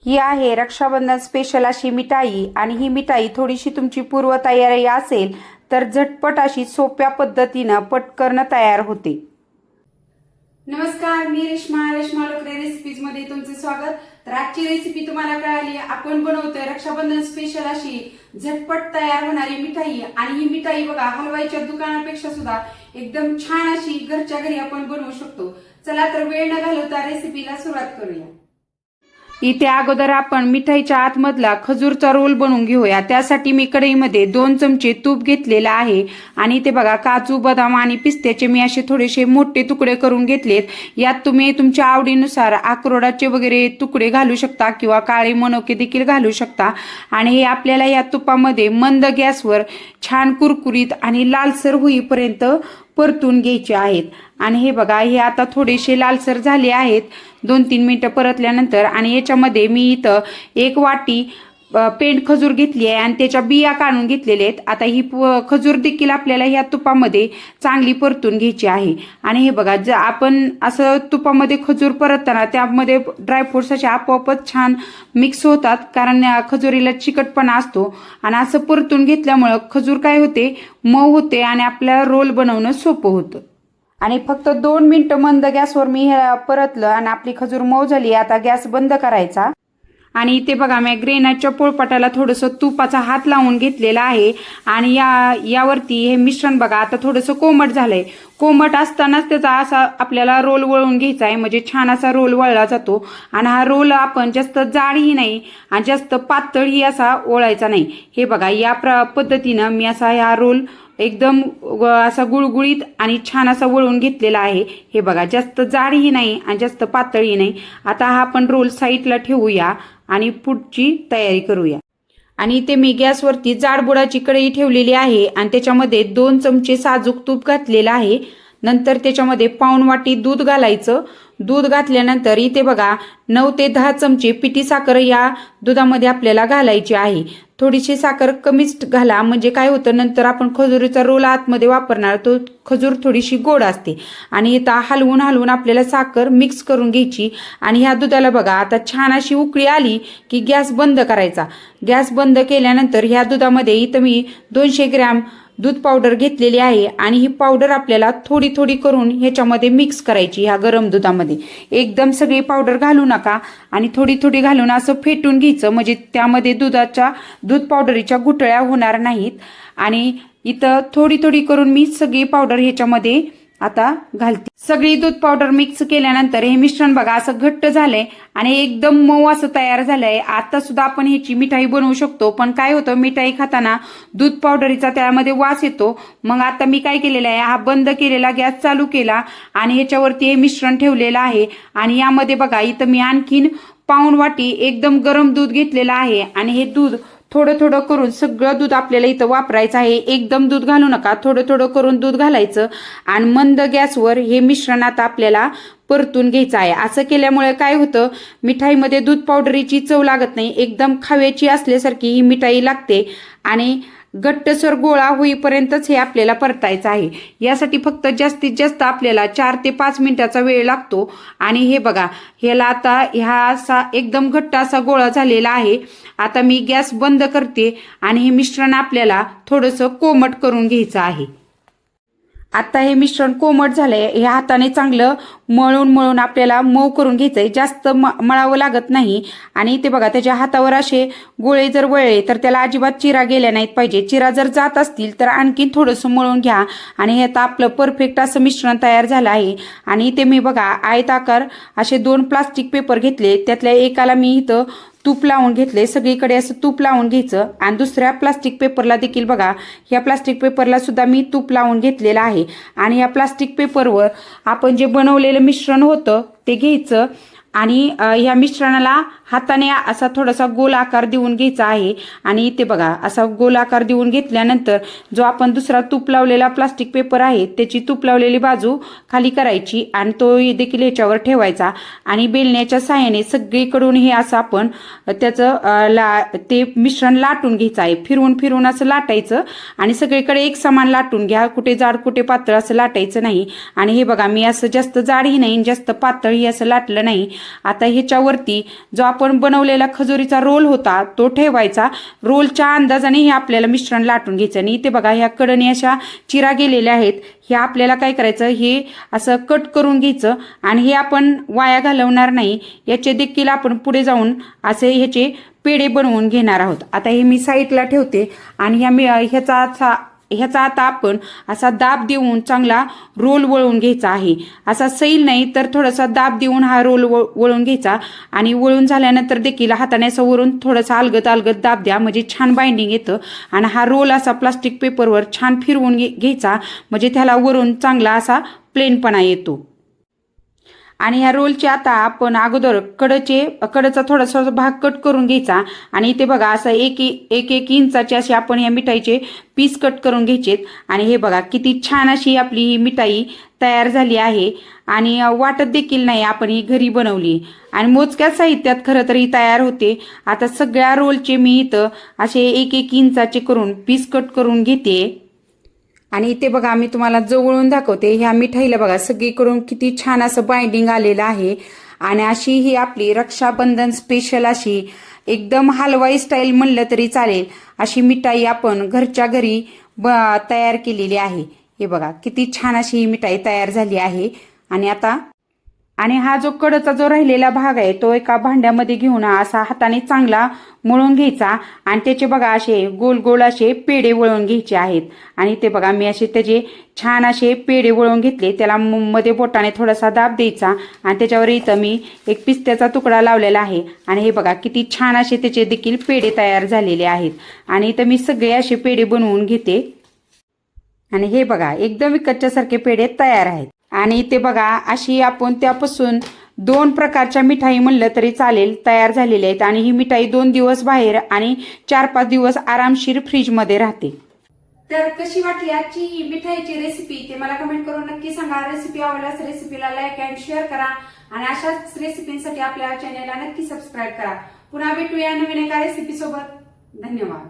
ही आहे रक्षाबंधन स्पेशल अशी मिठाई आणि ही मिठाई थोडीशी तुमची पूर्वतयारी असेल तर झटपट अशी सोप्या पद्धतीने पटकन तयार होते। नमस्कार, मी रेश्मा लोकरे रेसिपीज मध्ये तुमचे स्वागत। तर आजची रेसिपी तुम्हाला कळाली, आपण बनवतोय रक्षाबंधन स्पेशल अशी झटपट तयार होणारी मिठाई। आणि ही मिठाई बघा हलवाईच्या दुकानापेक्षा सुद्धा एकदम छान अशी घरच्या घरी आपण बनवू शकतो। चला तर वेळ न घालवता रेसिपीला सुरुवात करूया। इथे अगोदर आपण मिठाईच्या आतमधला खजूरचा रोल बनवून घेऊया। त्यासाठी मी कढईमध्ये 2 चमचे तूप घेतलेला आहे आणि ते बघा काजू बदाम आणि पिस्त्याचे मी असे थोडेसे मोठे तुकडे करून घेतलेत। यात तुम्ही तुमच्या आवडीनुसार अक्रोडाचे वगैरे तुकडे घालू शकता किंवा काळे मनुके देखील घालू शकता। आणि हे आपल्याला या तुपामध्ये मंद गॅसवर छान कुरकुरीत आणि लालसर होईपर्यंत परतून घ्यायचे आहेत। आणि हे बघा हे आता थोडेसे लालसर झाले आहेत 2-3 मिनिटं परतल्यानंतर। आणि याच्यामध्ये मी इथं 1 वाटी पेंड खजूर घेतली आहे आणि त्याच्या बिया काढून घेतलेले आहेत। आता ही खजूर देखील आपल्याला ह्या तुपामध्ये चांगली परतून घ्यायची आहे। आणि हे बघा जर आपण असं तुपामध्ये खजूर परतताना त्यामध्ये ड्रायफ्रुट्स असे आपोआपच छान मिक्स होतात, कारण खजुरीला चिकटपणा असतो। आणि असं परतून घेतल्यामुळं खजूर काय होते, मऊ होते आणि आपल्याला रोल बनवणं सोपं होतं। आणि फक्त 2 मिनिटं मंद गॅसवर मी हे परतलं आणि आपली खजूर मऊ झाली। आता गॅस बंद करायचा आणि इथे बघा मी ग्रेनाच्या पोळपाटाला थोडंसं तुपाचा हात लावून घेतलेला आहे। आणि यावरती हे मिश्रण बघा आता थोडंसं कोमट झालंय। कोमट असतानाच त्याचा असा आपल्याला रोल वळून घ्यायचा आहे, म्हणजे छान असा रोल वळला जातो। आणि हा रोल आपण जास्त जाडही नाही आणि जास्त पातळही असा ओळायचा नाही। हे बघा या पद्धतीनं मी असा हा रोल एकदम असा गुळगुळीत आणि छान असा वळून घेतलेला आहे। हे बघा जास्त जाडही नाही आणि जास्त पातळही नाही। आता हा आपण रोल साईडला ठेवूया आणि पुढची तयारी करूया। आणि इथे मी गॅसवरती जाडबुडाची कढई ठेवलेली आहे आणि त्याच्यामध्ये 2 चमचे साजूक तूप घातलेलं आहे। नंतर त्याच्यामध्ये पाऊण वाटी दूध घालायचं। दूध घातल्यानंतर इथे बघा 9 ते 10 चमचे पिठी साखर या दुधामध्ये आपल्याला घालायची आहे। थोडीशी साखर कमीच घाला, म्हणजे काय होतं नंतर आपण खजुरीचा रोल आतमध्ये वापरणार तो खजूर थोडीशी गोड असते। आणि इथं हलवून आपल्याला साखर मिक्स करून घ्यायची। आणि ह्या दुधाला बघा आता छान अशी उकळी आली की गॅस बंद करायचा। गॅस बंद केल्यानंतर ह्या दुधामध्ये इथं मी 200 ग्रॅम दूध पावडर घेतलेली आहे आणि ही पावडर आपल्याला थोडी थोडी करून ह्याच्यामध्ये मिक्स करायची। ह्या गरम दुधामध्ये एकदम सगळी पावडर घालू नका आणि थोडी थोडी घालून असं फेटून घ्यायचं, म्हणजे त्यामध्ये दूध पावडरीच्या गुठळ्या होणार नाहीत। आणि इथं थोडी थोडी करून मी सगळी पावडर ह्याच्यामध्ये आता घालते। सगळी दूध पावडर मिक्स केल्यानंतर हे मिश्रण बघा असं घट्ट झालंय आणि एकदम मऊ असं तयार झालंय। आता सुद्धा आपण ह्याची मिठाई बनवू शकतो, पण काय होतं मिठाई खाताना दूध पावडरीचा त्यामध्ये वास येतो। मग आता मी काय केलेलं आहे, हा बंद केलेला गॅस चालू केला आणि ह्याच्यावरती हे मिश्रण ठेवलेलं आहे। आणि यामध्ये बघा इथं मी आणखीन पाऊण वाटी एकदम गरम दूध घेतलेलं आहे आणि हे दूध थोडं थोडं करून सगळं दूध आपल्याला इथं वापरायचं आहे। एकदम दूध घालू नका, थोडं थोडं करून दूध घालायचं आणि मंद गॅसवर हे मिश्रण आता आपल्याला परतून घ्यायचं आहे। असं केल्यामुळे काय होतं, मिठाईमध्ये दूध पावडरीची चव लागत नाही, एकदम खाव्याची असल्यासारखी ही मिठाई लागते। आणि घट्टसर गोळा होईपर्यंतच हे आपल्याला परतायचं आहे। यासाठी फक्त जास्तीत जास्त आपल्याला 4 ते 5 मिनिटाचा वेळ लागतो। आणि हे बघा ह्याला आता ह्या असा एकदम घट्ट असा गोळा झालेला आहे। आता मी गॅस बंद करते आणि हे मिश्रण आपल्याला थोडंसं कोमट करून घ्यायचं आहे। आता हे मिश्रण कोमट झालंय, हे हाताने चांगलं मळून आपल्याला मऊ करून घ्यायचंय, जास्त मळावं लागत नाही। आणि ते बघा त्याच्या हातावर असे गोळे जर वळले तर त्याला अजिबात चिरा गेल्या नाहीत पाहिजे। चिरा जर जात असतील तर आणखीन थोडंसं मळून घ्या। आणि हे आता आपलं परफेक्ट असं मिश्रण तयार झालं आहे। आणि इथे मी बघा आयताकार असे 2 प्लास्टिक पेपर घेतले, त्यातल्या एकाला मी इथं तूप लावून घेतले, सगळीकडे असं तूप लावून घ्यायचं। आणि दुसऱ्या प्लास्टिक पेपरला देखील बघा ह्या प्लास्टिक पेपरला सुद्धा मी तूप लावून घेतलेलं आहे। आणि या प्लास्टिक पेपरवर आपण जे बनवलेलं मिश्रण होतं ते घ्यायचं आणि ह्या मिश्रणाला हाताने असा थोडासा गोल आकार देऊन घ्यायचा आहे। आणि इथे बघा असा गोल आकार देऊन घेतल्यानंतर जो आपण दुसरा तूप लावलेला प्लास्टिक पेपर आहे त्याची तूप लावलेली बाजू खाली करायची आणि तो देखील ह्याच्यावर ठेवायचा। आणि बेलण्याच्या साहाय्याने सगळीकडून हे असं आपण त्याचं ते मिश्रण लाटून घ्यायचं आहे। फिरवून असं लाटायचं आणि सगळीकडे एक समान लाटून घ्या, कुठे जाड कुठे पातळ असं लाटायचं नाही। आणि हे बघा मी असं जास्त जाडही नाही जास्त पातळही असं लाटलं नाही आता ह्याच्यावरती जो आपण बनवलेला खजुरीचा रोल होता तो ठेवायचा. रोलच्या अंदाजाने हे आपल्याला मिश्रण लाटून घ्यायचं. आणि इथे बघा ह्या कडणी अशा चिरा गेलेल्या आहेत. हे आपल्याला काय करायचं, हे असं कट करून घ्यायचं आणि हे आपण वाया घालवणार नाही. याचे देखील आपण पुढे जाऊन असे ह्याचे पेढे बनवून घेणार आहोत. आता हे मी साईडला ठेवते आणि ह्याचा आता आपण असा दाब देऊन चांगला रोल वळून घ्यायचा आहे. असा सैल नाही तर थोडासा दाब देऊन हा रोल वळून घ्यायचा. आणि वळून झाल्यानंतर देखील हाताने असं वरून थोडंसं अलगद दाब द्या, म्हणजे छान बाइंडिंग येतं. आणि हा रोल असा प्लास्टिक पेपरवर छान फिरवून घ्यायचा, म्हणजे त्याला वरून चांगला असा प्लेनपणा येतो. आणि ह्या रोलचे आता आपण अगोदर कडचा थोडासा भाग कट करून घ्यायचा. आणि इथे बघा असं एक इंचाचे असे आपण या मिठाईचे पीस कट करून घ्यायचेत. आणि हे बघा किती छान अशी आपली ही मिठाई तयार झाली आहे. आणि वाटत देखील नाही आपण ही घरी बनवली. आणि मोजक्या साहित्यात खरं तर ही तयार होते. आता सगळ्या रोलचे मी इथं असे एक इंचाचे करून पीस कट करून घेते. आणि इथे बघा मी तुम्हाला जवळून दाखवते. ह्या मिठाईला बघा सगळीकडून किती छान असं बाइंडिंग आलेलं आहे. आणि अशी ही आपली रक्षाबंधन स्पेशल अशी एकदम हलवाई स्टाईल म्हणलं तरी चालेल अशी मिठाई आपण घरच्या घरी तयार केलेली आहे. हे बघा किती छान अशी ही मिठाई तयार झाली आहे. आणि हा जो कडचा जो राहिलेला भाग आहे तो एका भांड्यामध्ये घेऊन असा हाताने चांगला मळून घ्यायचा. आणि त्याचे बघा असे गोल गोल असे पेढे वळून घ्यायचे आहेत. आणि ते बघा मी असे त्याचे छान असे पेढे वळून घेतले. त्याला मध्ये बोटाने थोडासा दाब द्यायचा आणि त्याच्यावर इथं मी एक पिस्त्याचा तुकडा लावलेला आहे. आणि हे बघा किती छान असे त्याचे देखील पेढे तयार झालेले आहेत. आणि इथं मी सगळे असे पेढे बनवून घेते. आणि हे बघा एकदम विकतच्यासारखे पेढे तयार आहेत. आणि इथे बघा अशी आपण त्यापासून 2 प्रकारच्या मिठाई म्हणलं तरी चालेल तयार झालेल्या आहेत. आणि ही मिठाई 2 दिवस बाहेर आणि 4-5 दिवस आरामशीर फ्रीजमध्ये राहते. तर कशी वाटली आजची ही मिठाईची रेसिपी ते मला कमेंट करून नक्की सांगा. रेसिपी आवडल्यास रेसिपीला लाईक अँड शेअर करा. आणि अशाच रेसिपींसाठी आपल्या चॅनलला नक्की सबस्क्राईब करा. पुन्हा भेटूया नवीन एका रेसिपी सोबत. धन्यवाद.